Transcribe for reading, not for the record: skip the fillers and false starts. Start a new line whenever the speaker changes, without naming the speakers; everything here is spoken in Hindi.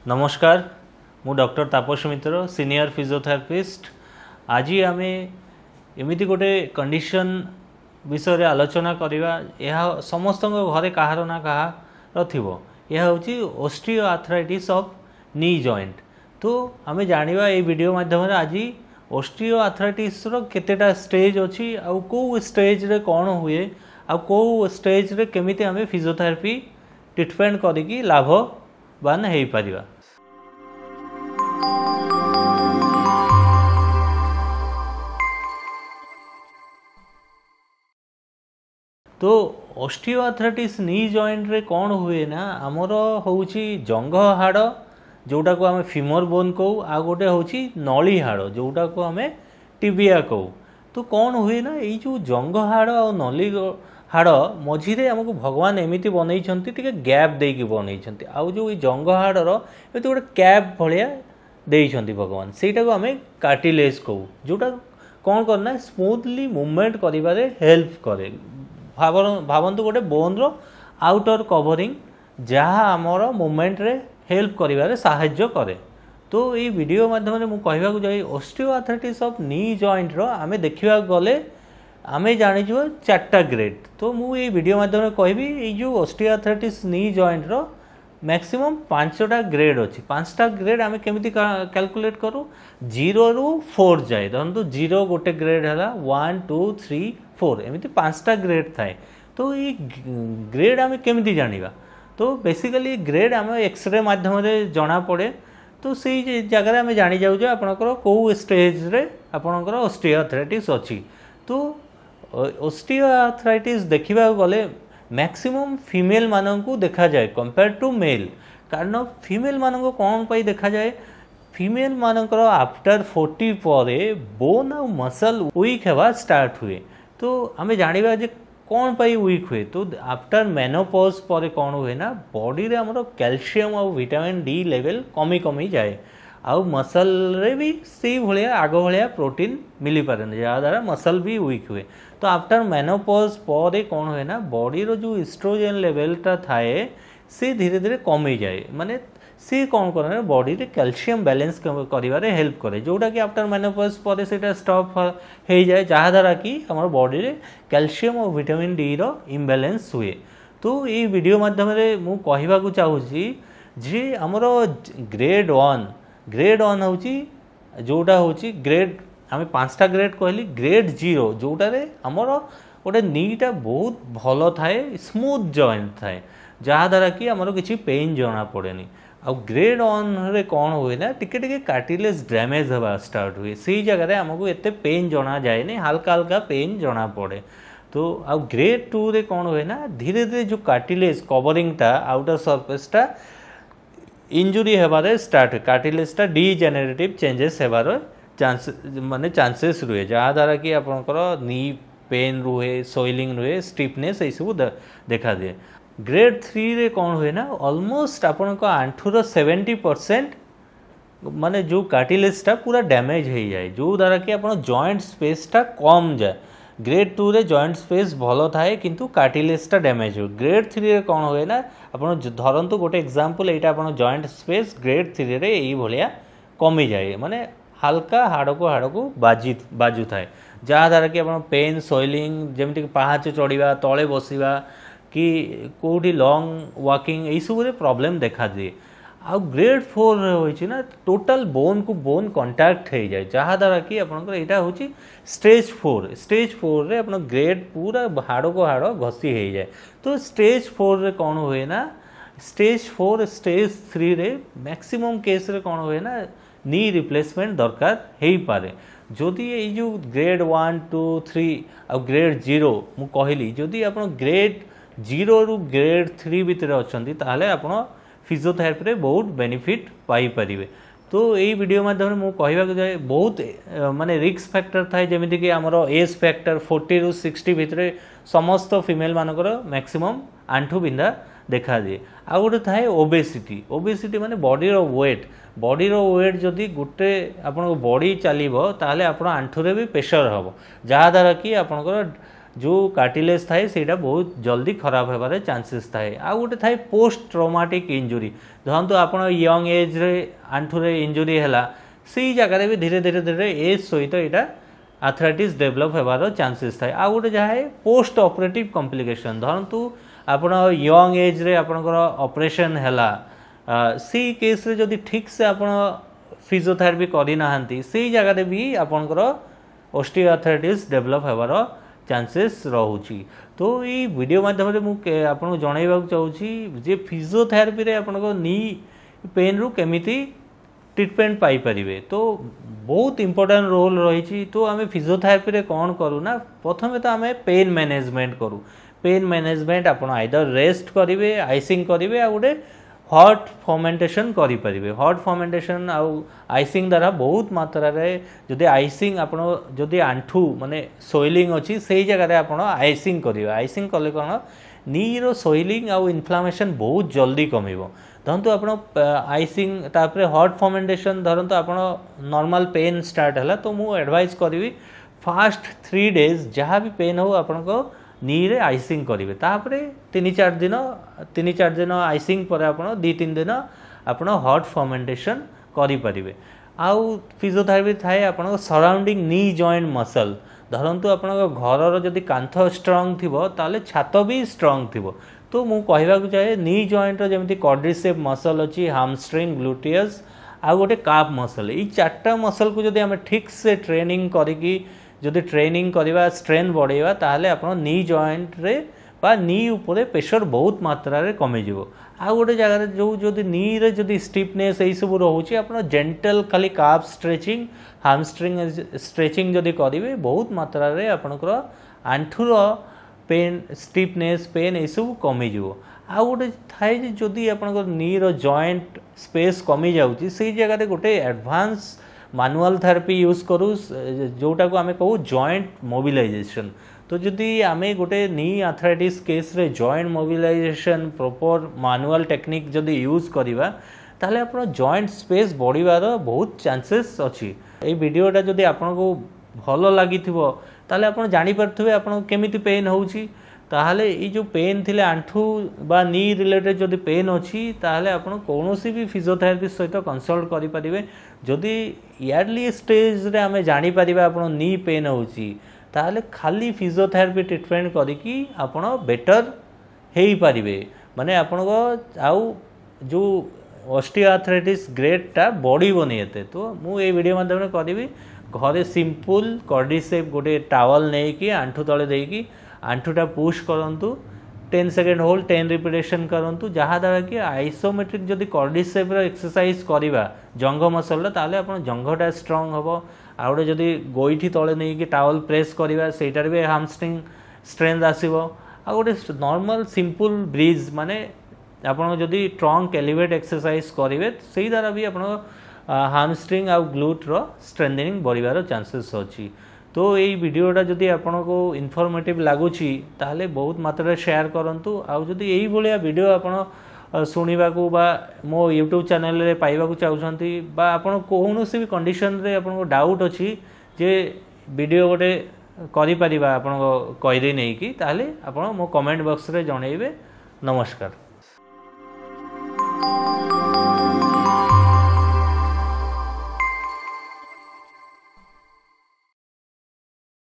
नमस्कार मु डॉक्टर तापस मित्र सीनियर फिजियोथेरापिस्ट। आज आम एमती गोटे कंडीशन विषय रे आलोचना करवा। यह समस्त घरे कहार ना कहार थी। यह हूँ ओस्टियोआर्थराइटिस ऑफ नी जॉइंट। तो आम जाना ये वीडियो माध्यम आज ओस्टियोआर्थराइटिस रो केतेटा स्टेज अच्छी आउ को स्टेज रे कौन हुए आउ को स्टेज रे केमिति आम फिजियोथेरापी ट्रीटमेंट करिकी लाभवान हो पारिबा। तो ओस्टियोआर्थराइटिस नी जॉइंट रे कौन हुए ना आमर हूँ जंघ हाड़ जोटा को आम फीमर बोन कहू आ गोटे हूँ नली हाड़ जोटा को आम टिबिया कहू। तो कौन हुए ना ये जो जंघ हाड़ और नली हाड़ मझीरे आमको भगवान एमती बनई गैप देकी बनई आउ जो जंघ हाड़र ये गोटे कैप भाया देइछंती भगवान सेटा को आम कार्टिलेज कहू जोटा कौन करना स्मूथली मूवमेंट करिबारे हेल्प करे। भावन्तु गोटे बोन रो आउटर कवरिंग जहाँ आमर मूवमेंट रे हेल्प करिबारे साहाय्य करे। तो ये वीडियो माध्यम रे मु कहबाकू जाई ओस्टियोआर्थराइटिस ऑफ नी जॉइंट रो आमे देखिबा गले आमे जानिजो चारटा ग्रेड। तो मु ये वीडियो माध्यम रे कहबी ये जो ओस्टियोआर्थराइटिस नी जॉइंट रो मैक्सिमम 5टा ग्रेड अच्छी। 5टा ग्रेड आमे केमिति कैलकुलेट करू 0 रु 4 जाए। देखो 0 गोटे ग्रेड है 1 2 3 4 एमती 5टा ग्रेड थाए। तो ये ग्रेड आमे केमिति जानिबा तो बेसिकली ग्रेड आम एक्सरे माध्यम जना पड़े। तो से जगह आम जानी जाऊँ आपणकर कौ स्टेज रे आपणकर ओस्टियोआर्थराइटिस अच्छी। तो ओस्टियोआर्थराइटिस देखा गले मैक्सिमम फीमेल मानू देखा जाए कंपेयर टू मेल। कारण फीमेल मानू कौन पाई देखा जाए फीमेल मानकर आफ्टर 40 पर बोन आ मसल वीक होगा स्टार्ट हुए। तो आम जाना जे कौन पाई वीक हुए तो आफ्टर मेनोपॉज पर कौन हुए ना बॉडी रे हमरो कैल्शियम और विटामिन डी लेवल कमी कमी जाए आउ मसल रे भी से भाया आग भाया प्रोटीन मिली पारे जहाँ द्वारा मसल भी वीक हुए। तो आफ्टर मेनोपॉज पर कौन हुए ना बॉडी रो जो एस्ट्रोजन लेवलटा थाए से धीरे धीरे कमी जाए माने सी कौन करे बॉडी रे कैल्शियम बैलेंस करिवारे हेल्प करे जोटा कि आफ्टर मेनोपॉज पर सेटा स्टॉप हो जाए जहाँ द्वारा कि हमर बॉडी रे कैल्शियम और विटामिन डी रो इम्बैलेंस हुए। तो ये वीडियो माध्यम रे मु कहबाकू चाहूची जे हमर ग्रेड 1 होची जोटा होची ग्रेड आम 5टा ग्रेड कहली ग्रेड 0 जोटा रे हमर गोटे नीटा बहुत भल थाए स्मूथ जॉइंट थाए जहाँ द्वारा कि हमर किसी पेन जना पड़ेनी। आउ ग्रेड 1 रे कौन हुए ना टिके कार्टिलेज डैमेज हवा स्टार्ट हुए से जगह आमको एते पेन जना जाए नहीं हल्का हल्का पेन जना पड़े। तो आउ ग्रेड 2 रे कौन हुए ना धीरे धीरे जो कार्टिलेज कवरिंगटा आउटर सरफेसटा इंजुरी हेबारे स्टार्ट कार्टिलेजटा डीजेनेरेटिव चेंजेस हेबार चांसेस रुए जहाँ द्वारा कि आपनकर नी पेन रुए सोइलिंग रुए स्टिफनेस ये सब देखा दिए। ग्रेड 3 रे कौन हुए ना ऑलमोस्ट आपण आंठूर 70% माने जो कार्टिलेजटा पूरा डैमेज हो जाए जो द्वारा कि आप जॉइंट स्पेसटा कम जाए। ग्रेड 2 रे जॉइंट स्पेस भल थाए किंतु कार्टिलेजटा डैमेज हो। ग्रेड 3 रे कौन हुए ना आप धरतु गोटे एग्जांपल एटा आप जॉइंट स्पेस ग्रेड 3 रे यही भाया कमी जाए माने हल्का हाड़ को बाजू थाए जहाँ द्वारा कि आप पेन सोइलिंग जमीक पाहाच चढ़ा तले बसवा कि कौटी लॉन्ग वॉकिंग यही सब प्रॉब्लम देखा दिए। आ ग्रेड 4 होइछि ना टोटल बोन को बोन कांटेक्ट हो जाए जहाँ द्वारा कि आपनकर एटा होछि स्टेज 4 रे आपन ग्रेड पूरा हाड़ को हाड़ घसी हो जाए। तो स्टेज 4 रे कौन हुए ना स्टेज 4 स्टेज 3 रे मैक्सिमम केस रे कौन हुए ना नी रिप्लेसमेंट दरकार हो पारे। जदि ये जो ग्रेड 1 2 3 आ ग्रेड 0 मु कहली जदि आप ग्रेड 0 रु ग्रेड 3 भितर अच्छी ताहले आपण फिजियोथेरापी रे बहुत बेनिफिट पाई परिबे। तो यही वीडियो माध्यम मु कहबाक जाए बहुत माने रिस्क फैक्टर थाए जमीती कि आमर एज फैक्टर 40 रु 60 भितर समस्त फीमेल मानकर मैक्सिमम आंठू बिंधा देखा दिए। आ गोटे थाए ओबेसिटी माने बॉडी वेट जदि गोटे आप बॉडी चलो ताहले आप आंठूरे भी प्रेशर हम जहाँ द्वारा कि आपंकर जो कार्टिलेज थाए सेटा बहुत जल्दी खराब होबार चांसेस थाए। आ गोटे थाए पोस्ट ट्रॉमाटिक इंजुरी, धरतु आप यंग एज रे आंठू रे इंजुरी है से जगह भी धीरे धीरे धीरे एज सहित यहाँ आर्थराइटिस डेभलप होबार चांसेस थाए। आ गोटे जहाँ पोस्ट ऑपरेटिव कॉम्प्लिकेशन, धरतु आप यंग एज रे आपनकर ऑपरेशन है से केस रे जदि ठीक से आप फिजियोथेरापी करना से जगह भी आपनकर ऑस्टियोआर्थराइटिस डेभलप होबार चांसेस रहुची। तो ये वीडियो माध्यम मुझे आपको जनइबा चाहूँगी जे फिजियोथेरापी रे आपनको नी पेन रु केमिति ट्रिटमेंट पाई परिवे। तो बहुत इंपोर्टेंट रोल रही। तो आम फिजियोथेरापी रे कौन करूँ ना, प्रथम तो आम पेन मैनेजमेंट करूँ। पेन मैनेजमेंट आप आइदर रेस्ट करेंगे, आइसिंग करेंगे, आ गोटे हॉट फर्मेंटेशन करेंगे। हॉट फर्मेंटेशन आउ आइसिंग द्वारा बहुत मात्रा रे जदि आइसिंग आप जदि आंठू माने सोइलिंग अच्छी से जगह आप आइसिंग करेंगे। आइसिंग कले कौन नीर सोइलिंग आउ इन्फ्लामेशन बहुत जल्दी कमिबो। धरतु आप आइसिंग तापर हॉट फर्मेंटेशन धरतु आप नॉर्मल पेन स्टार्ट है तो मुझे एडवाइस करी फास्ट 3 डेज जहाँ भी पेन हो आपको नी रे आइसिंग करेंगे। तापर 3-4 दिन आइसिंग पर आप 2-3 दिन आप हॉट फर्मेंटेशन करेंगे। आउ फिजियोथेरापी थाए आप सराउंडिंग नी जॉइंट मसल, धरतु आप घर जदि कांथ स्ट्रंग थी ताले छात भी स्ट्रंग थी। तो मुझे कहवाक चाहे नी जॉइंट जमी क्वाड्रिसेप मसल अच्छी, हामस्ट्रिंग, ग्लूटियस आ गोटे काफ मसल, ये 4टा मसल को जदि आम ठीक से ट्रेनिंग करी जदि ट्रेनिंग करवा स्ट्रेंथ बढ़ेगा ताहले आप नी जॉइंट रे बा नी उपरे प्रेशर बहुत मात्रा रे कमी जीवो। आ गोटे जगह जो जदि नी रे जदि स्टिफनेस यही सब रोचे आप जेंटल खाली काफ स्ट्रेचिंग, हामस्ट्रिंग स्ट्रेचिंग जदि करेंगे बहुत मात्रा रे आपनकर आंठूर पेन, स्टिफनेस, पेन यही सब कमी जीवो। आ गोटे थाए जदि आपनकर नी रो जॉइंट स्पेस कमी जाउची से जगह गोटे एडवांस मैनुअल थेरेपी यूज करूँ जोटा को आम कहू जॉइंट मोबिलाइजेशन। तो जदि आम गोटे नी आर्थराइटिस केस रे joint mobilization proper manual technique जदि यूज करवा ताहले आप जॉइंट स्पेस बढ़िबार बहुत चांसेस अच्छी। ये वीडियोटा जदि आपको भल लगी ताहले आप जानी पारथुबे आपन केमिति पेन होउची। ताहले ये जो पेन थिले आंठू बा नी रिलेटेड जदि पेन अच्छी ताहले आपण कौनसी भी फिजियोथेरापिस्ट सहित कंसल्ट करि परिबे। जदि इयरली स्टेज रे आमे जानि परिबा आपण नी पेन होउची ताहले खाली फिजियोथेरापी ट्रीटमेंट करिकी आपण बेटर हेई परिबे। माने आपण को आउ जो ऑस्टियोआर्थराइटिस ग्रेडटा बढ़िबोनी एते। तो मु ए वीडियो माध्यम करिवि घरे सिंपल क्वाड्रिसेप गोटे टावल नेकी आंठू तले देकी आंठूटा पुश करंतु 10 सेकेंड होल्ड 10 रिपिटेशन करंतु जहाँ द्वारा कि आइसोमेट्रिक जदि क्वाड्रिसेप एक्सरसाइज करवा जंघ मसल ताले आपण जंघटा स्ट्रंग हम। आउटे जदि गोईठी तले नहीं कि टावल प्रेस करवा सेटार भी हामस्ट्रिंग स्ट्रेंथ आसीबो। आ गोटे नॉर्मल सिंपल ब्रीज माने आपण जदि ट्रंक एलिवेट एक्सरसाइज करेंगे से द्वारा भी आपण हामस्ट्रिंग आ ग्लूट रो स्ट्रेंथनिंग बढ़िबार चांसेस अच्छी। तो यही वीडियोटा जदि आपको इनफॉर्मेटिव लगुच ताहले बहुत मात्रा शेयर करंतु। आउ जदि यही भाया वीडियो आपण शुणा बा मो यूट्यूब चैनल रे पाइबा चाहते बा आपण कौनसी भी कंडीशन रे आपको डाउट अच्छी जे वीडियो गोटे करि परिबा आपण कहि नहीं कि ताहले आपण मो कमेंट बॉक्स रे जणैबे। नमस्कार।